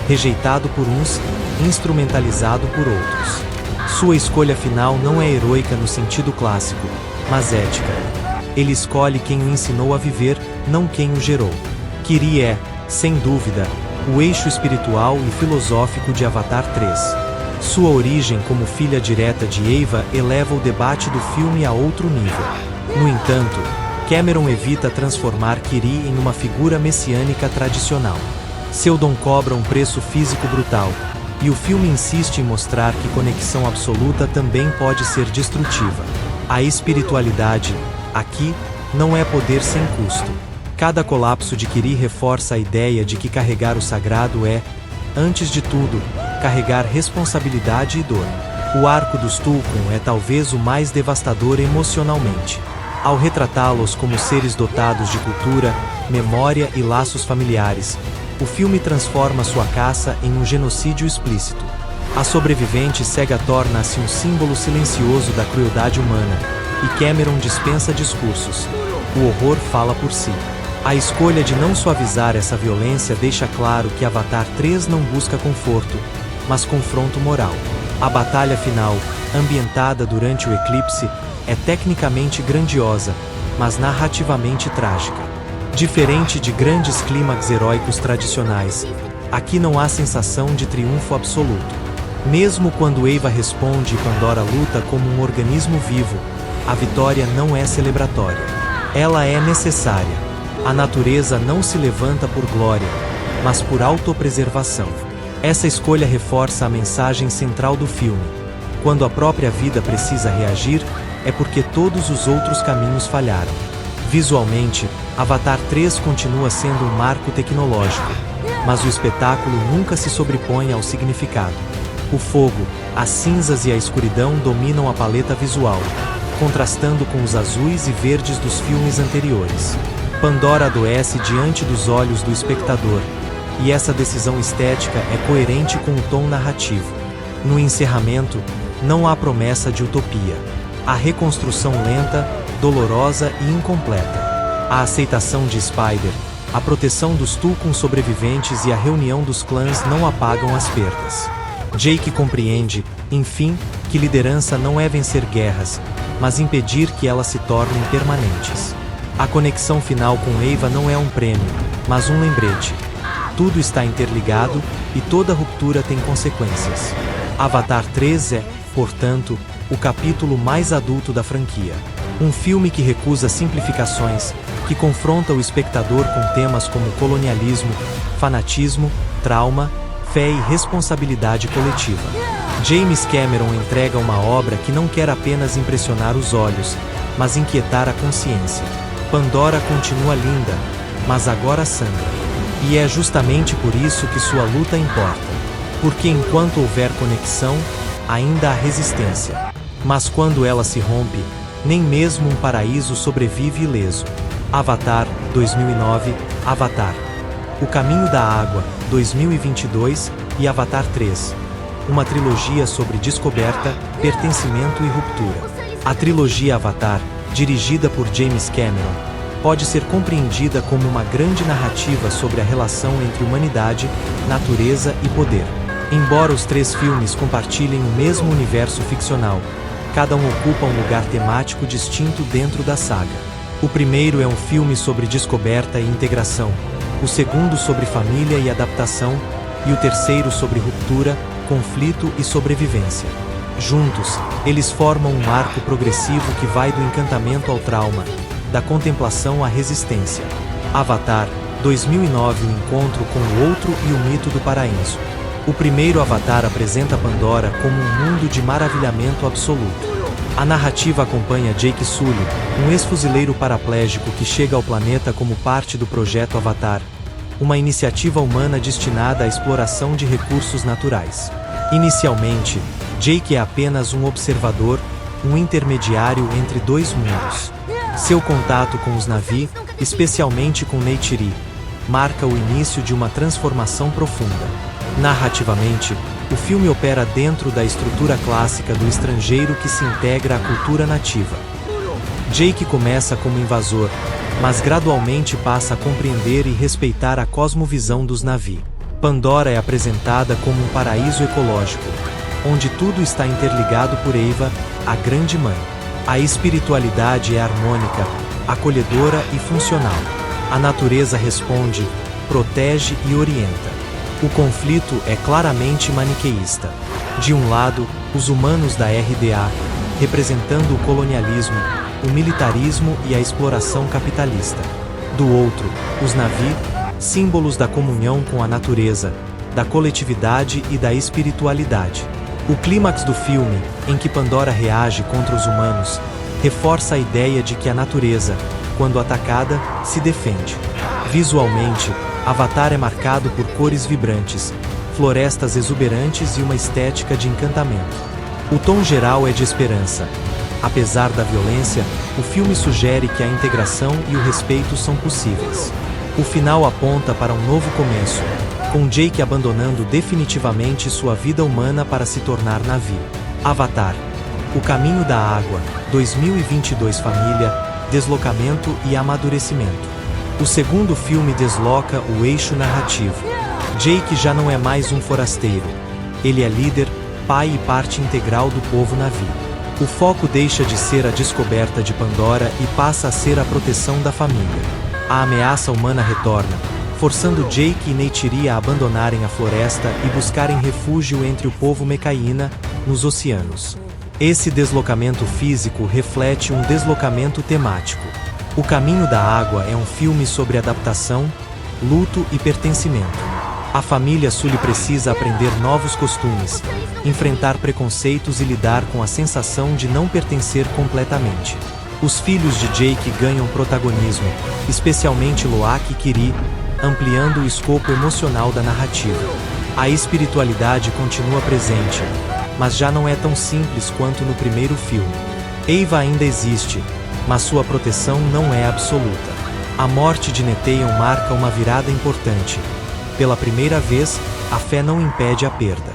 rejeitado por uns, instrumentalizado por outros. Sua escolha final não é heroica no sentido clássico, mas ética. Ele escolhe quem o ensinou a viver, não quem o gerou. Kiri é, sem dúvida, o eixo espiritual e filosófico de Avatar 3. Sua origem como filha direta de Eva eleva o debate do filme a outro nível. No entanto, Cameron evita transformar Kiri em uma figura messiânica tradicional. Seu dom cobra um preço físico brutal, e o filme insiste em mostrar que conexão absoluta também pode ser destrutiva. A espiritualidade, aqui, não é poder sem custo. Cada colapso de Kiri reforça a ideia de que carregar o sagrado é, antes de tudo, carregar responsabilidade e dor. O arco dos Tulkun é talvez o mais devastador emocionalmente. Ao retratá-los como seres dotados de cultura, memória e laços familiares, o filme transforma sua caça em um genocídio explícito. A sobrevivente cega torna-se um símbolo silencioso da crueldade humana, e Cameron dispensa discursos. O horror fala por si. A escolha de não suavizar essa violência deixa claro que Avatar 3 não busca conforto, mas confronto moral. A batalha final, ambientada durante o eclipse, é tecnicamente grandiosa, mas narrativamente trágica. Diferente de grandes clímax heróicos tradicionais, aqui não há sensação de triunfo absoluto. Mesmo quando Eva responde e Pandora luta como um organismo vivo, a vitória não é celebratória. Ela é necessária. A natureza não se levanta por glória, mas por autopreservação. Essa escolha reforça a mensagem central do filme. Quando a própria vida precisa reagir, é porque todos os outros caminhos falharam. Visualmente, Avatar 3 continua sendo um marco tecnológico, mas o espetáculo nunca se sobrepõe ao significado. O fogo, as cinzas e a escuridão dominam a paleta visual, contrastando com os azuis e verdes dos filmes anteriores. Pandora adoece diante dos olhos do espectador, e essa decisão estética é coerente com o tom narrativo. No encerramento, não há promessa de utopia. A reconstrução lenta, dolorosa e incompleta. A aceitação de Spider, a proteção dos Tulkun sobreviventes e a reunião dos clãs não apagam as perdas. Jake compreende, enfim, que liderança não é vencer guerras, mas impedir que elas se tornem permanentes. A conexão final com Eva não é um prêmio, mas um lembrete. Tudo está interligado, e toda ruptura tem consequências. Avatar 3 é, portanto, o capítulo mais adulto da franquia. Um filme que recusa simplificações, que confronta o espectador com temas como colonialismo, fanatismo, trauma, fé e responsabilidade coletiva. James Cameron entrega uma obra que não quer apenas impressionar os olhos, mas inquietar a consciência. Pandora continua linda, mas agora sangra. E é justamente por isso que sua luta importa. Porque enquanto houver conexão, ainda há resistência. Mas quando ela se rompe, nem mesmo um paraíso sobrevive ileso. Avatar, 2009, Avatar. O Caminho da Água, 2022, e Avatar 3. Uma trilogia sobre descoberta, pertencimento e ruptura. A trilogia Avatar, dirigida por James Cameron, pode ser compreendida como uma grande narrativa sobre a relação entre humanidade, natureza e poder. Embora os três filmes compartilhem o mesmo universo ficcional, cada um ocupa um lugar temático distinto dentro da saga. O primeiro é um filme sobre descoberta e integração, o segundo sobre família e adaptação, e o terceiro sobre ruptura, conflito e sobrevivência. Juntos, eles formam um arco progressivo que vai do encantamento ao trauma, da contemplação à resistência. Avatar, 2009. O encontro com o outro e o mito do paraíso. O primeiro Avatar apresenta Pandora como um mundo de maravilhamento absoluto. A narrativa acompanha Jake Sully, um ex-fuzileiro paraplégico que chega ao planeta como parte do projeto Avatar, uma iniciativa humana destinada à exploração de recursos naturais. Inicialmente, Jake é apenas um observador, um intermediário entre dois mundos. Seu contato com os Na'vi, especialmente com Neytiri, marca o início de uma transformação profunda. Narrativamente, o filme opera dentro da estrutura clássica do estrangeiro que se integra à cultura nativa. Jake começa como invasor, mas gradualmente passa a compreender e respeitar a cosmovisão dos Na'vi. Pandora é apresentada como um paraíso ecológico, onde tudo está interligado por Eva, a Grande Mãe. A espiritualidade é harmônica, acolhedora e funcional. A natureza responde, protege e orienta. O conflito é claramente maniqueísta. De um lado, os humanos da RDA, representando o colonialismo, o militarismo e a exploração capitalista. Do outro, os Na'vi, símbolos da comunhão com a natureza, da coletividade e da espiritualidade. O clímax do filme, em que Pandora reage contra os humanos, reforça a ideia de que a natureza, quando atacada, se defende. Visualmente, Avatar é marcado por cores vibrantes, florestas exuberantes e uma estética de encantamento. O tom geral é de esperança. Apesar da violência, o filme sugere que a integração e o respeito são possíveis. O final aponta para um novo começo, com Jake abandonando definitivamente sua vida humana para se tornar Na'vi. Avatar. O Caminho da Água, 2022. Família, deslocamento e amadurecimento. O segundo filme desloca o eixo narrativo. Jake já não é mais um forasteiro. Ele é líder, pai e parte integral do povo Na'vi. O foco deixa de ser a descoberta de Pandora e passa a ser a proteção da família. A ameaça humana retorna, forçando Jake e Neytiri a abandonarem a floresta e buscarem refúgio entre o povo Mecaína, nos oceanos. Esse deslocamento físico reflete um deslocamento temático. O Caminho da Água é um filme sobre adaptação, luto e pertencimento. A família Sully precisa aprender novos costumes, enfrentar preconceitos e lidar com a sensação de não pertencer completamente. Os filhos de Jake ganham protagonismo, especialmente Loak e Kiri, ampliando o escopo emocional da narrativa. A espiritualidade continua presente, mas já não é tão simples quanto no primeiro filme. Eva ainda existe, mas sua proteção não é absoluta. A morte de Neteion marca uma virada importante. Pela primeira vez, a fé não impede a perda.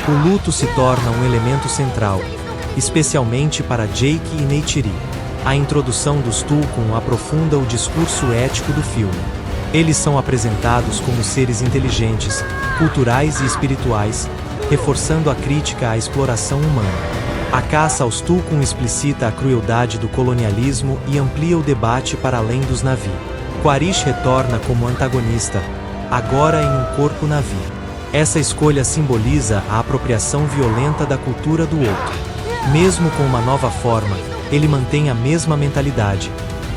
O luto se torna um elemento central, especialmente para Jake e Neytiri. A introdução dos Tulkun aprofunda o discurso ético do filme. Eles são apresentados como seres inteligentes, culturais e espirituais, reforçando a crítica à exploração humana. A caça aos Tulkun explicita a crueldade do colonialismo e amplia o debate para além dos Na'vi. Quaritch retorna como antagonista, agora em um corpo Na'vi. Essa escolha simboliza a apropriação violenta da cultura do outro. Mesmo com uma nova forma, ele mantém a mesma mentalidade,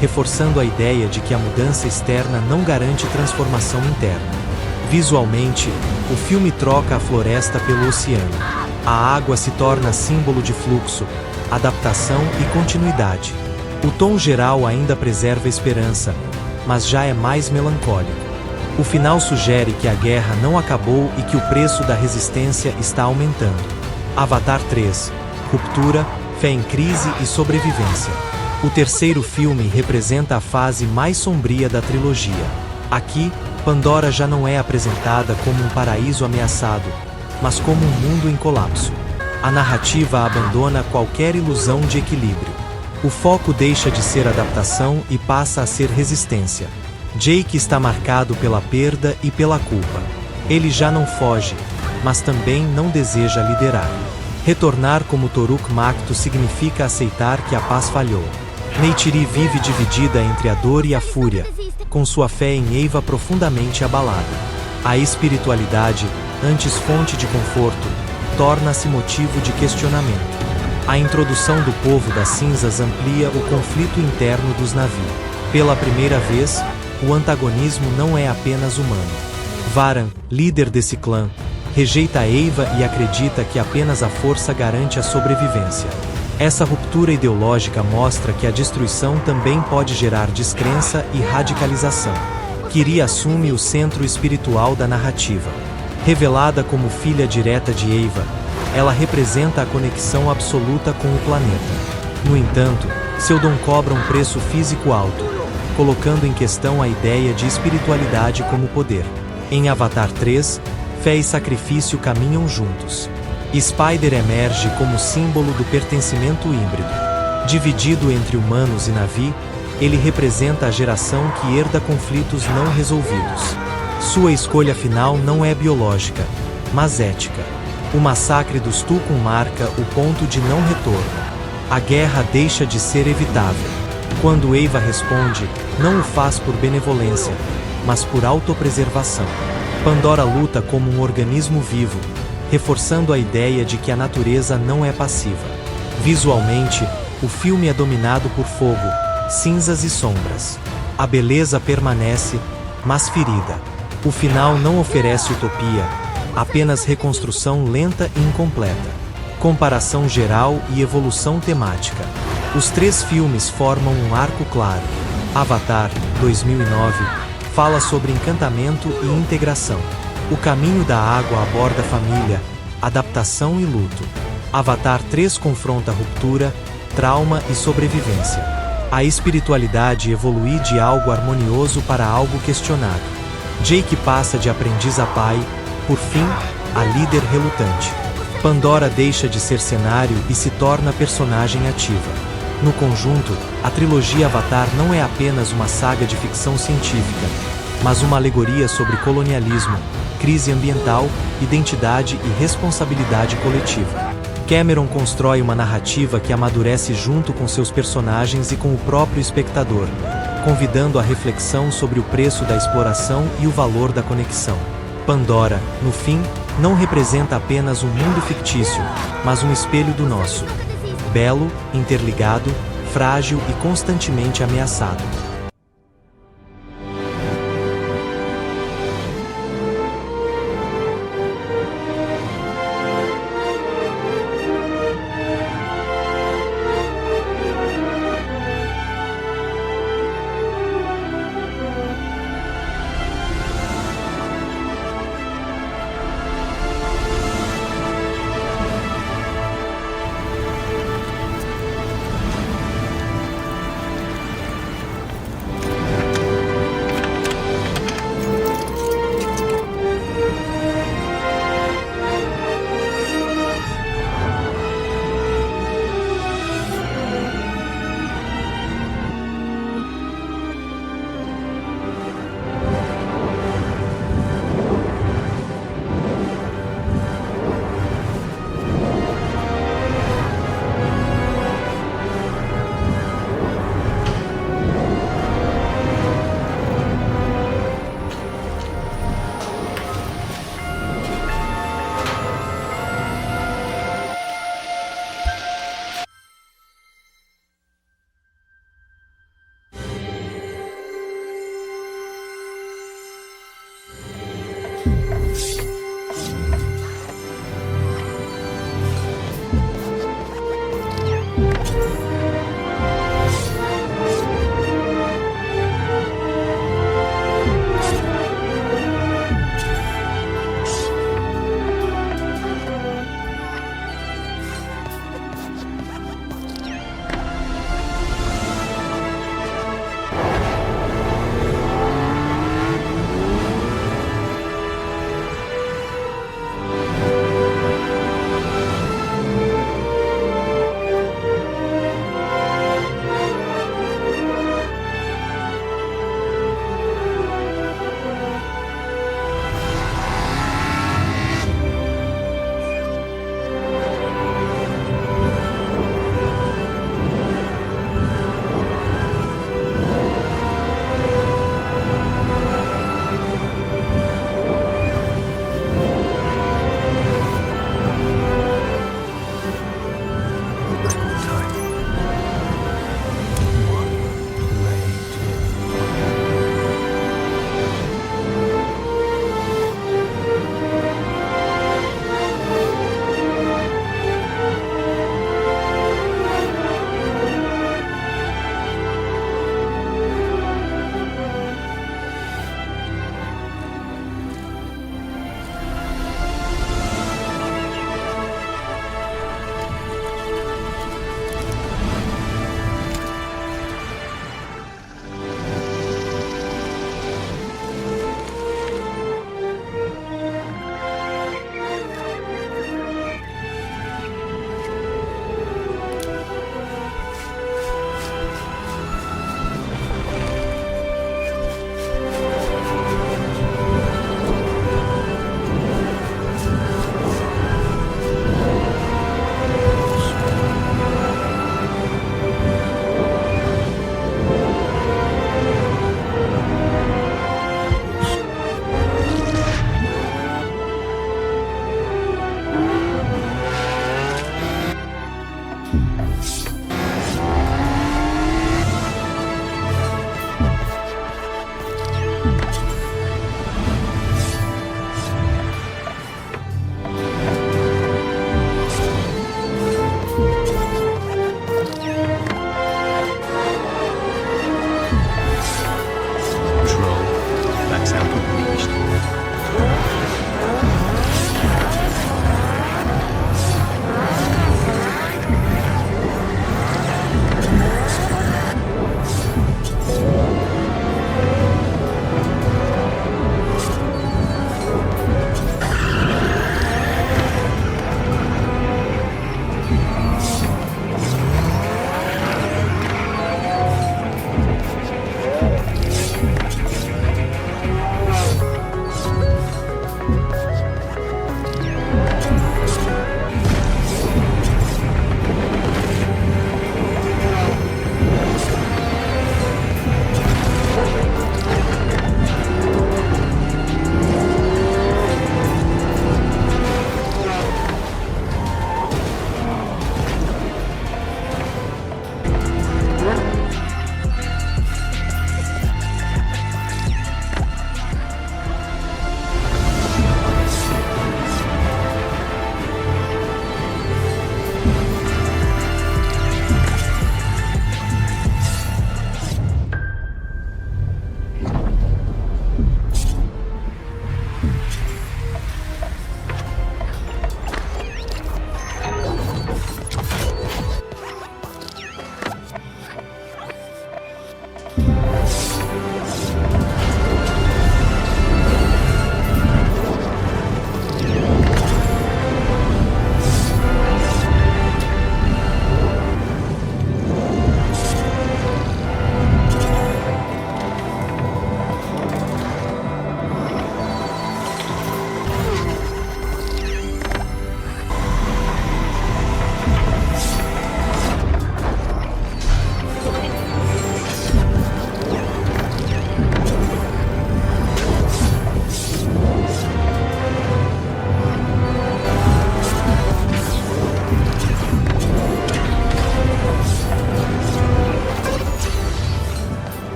reforçando a ideia de que a mudança externa não garante transformação interna. Visualmente, o filme troca a floresta pelo oceano. A água se torna símbolo de fluxo, adaptação e continuidade. O tom geral ainda preserva esperança, mas já é mais melancólico. O final sugere que a guerra não acabou e que o preço da resistência está aumentando. Avatar 3: Ruptura, fé em crise e sobrevivência. O terceiro filme representa a fase mais sombria da trilogia. Aqui, Pandora já não é apresentada como um paraíso ameaçado, mas como um mundo em colapso. A narrativa abandona qualquer ilusão de equilíbrio. O foco deixa de ser adaptação e passa a ser resistência. Jake está marcado pela perda e pela culpa. Ele já não foge, mas também não deseja liderar. Retornar como Toruk Makto significa aceitar que a paz falhou. Neytiri vive dividida entre a dor e a fúria, com sua fé em Eva profundamente abalada. A espiritualidade, antes fonte de conforto, torna-se motivo de questionamento. A introdução do povo das cinzas amplia o conflito interno dos Na'vi. Pela primeira vez, o antagonismo não é apenas humano. Varan, líder desse clã, rejeita Eva e acredita que apenas a força garante a sobrevivência. Essa ruptura ideológica mostra que a destruição também pode gerar descrença e radicalização. Kiri assume o centro espiritual da narrativa. Revelada como filha direta de Eva, ela representa a conexão absoluta com o planeta. No entanto, seu dom cobra um preço físico alto, colocando em questão a ideia de espiritualidade como poder. Em Avatar 3, fé e sacrifício caminham juntos. Spider emerge como símbolo do pertencimento híbrido. Dividido entre humanos e Na'vi, ele representa a geração que herda conflitos não resolvidos. Sua escolha final não é biológica, mas ética. O massacre dos Tulkun marca o ponto de não retorno. A guerra deixa de ser evitável. Quando Eva responde, não o faz por benevolência, mas por autopreservação. Pandora luta como um organismo vivo, reforçando a ideia de que a natureza não é passiva. Visualmente, o filme é dominado por fogo, cinzas e sombras. A beleza permanece, mas ferida. O final não oferece utopia, apenas reconstrução lenta e incompleta. Comparação geral e evolução temática. Os três filmes formam um arco claro. Avatar, 2009, fala sobre encantamento e integração. O Caminho da Água aborda família, adaptação e luto. Avatar 3 confronta ruptura, trauma e sobrevivência. A espiritualidade evolui de algo harmonioso para algo questionado. Jake passa de aprendiz a pai, por fim, a líder relutante. Pandora deixa de ser cenário e se torna personagem ativa. No conjunto, a trilogia Avatar não é apenas uma saga de ficção científica, mas uma alegoria sobre colonialismo, crise ambiental, identidade e responsabilidade coletiva. Cameron constrói uma narrativa que amadurece junto com seus personagens e com o próprio espectador, convidando a reflexão sobre o preço da exploração e o valor da conexão. Pandora, no fim, não representa apenas um mundo fictício, mas um espelho do nosso. Belo, interligado, frágil e constantemente ameaçado.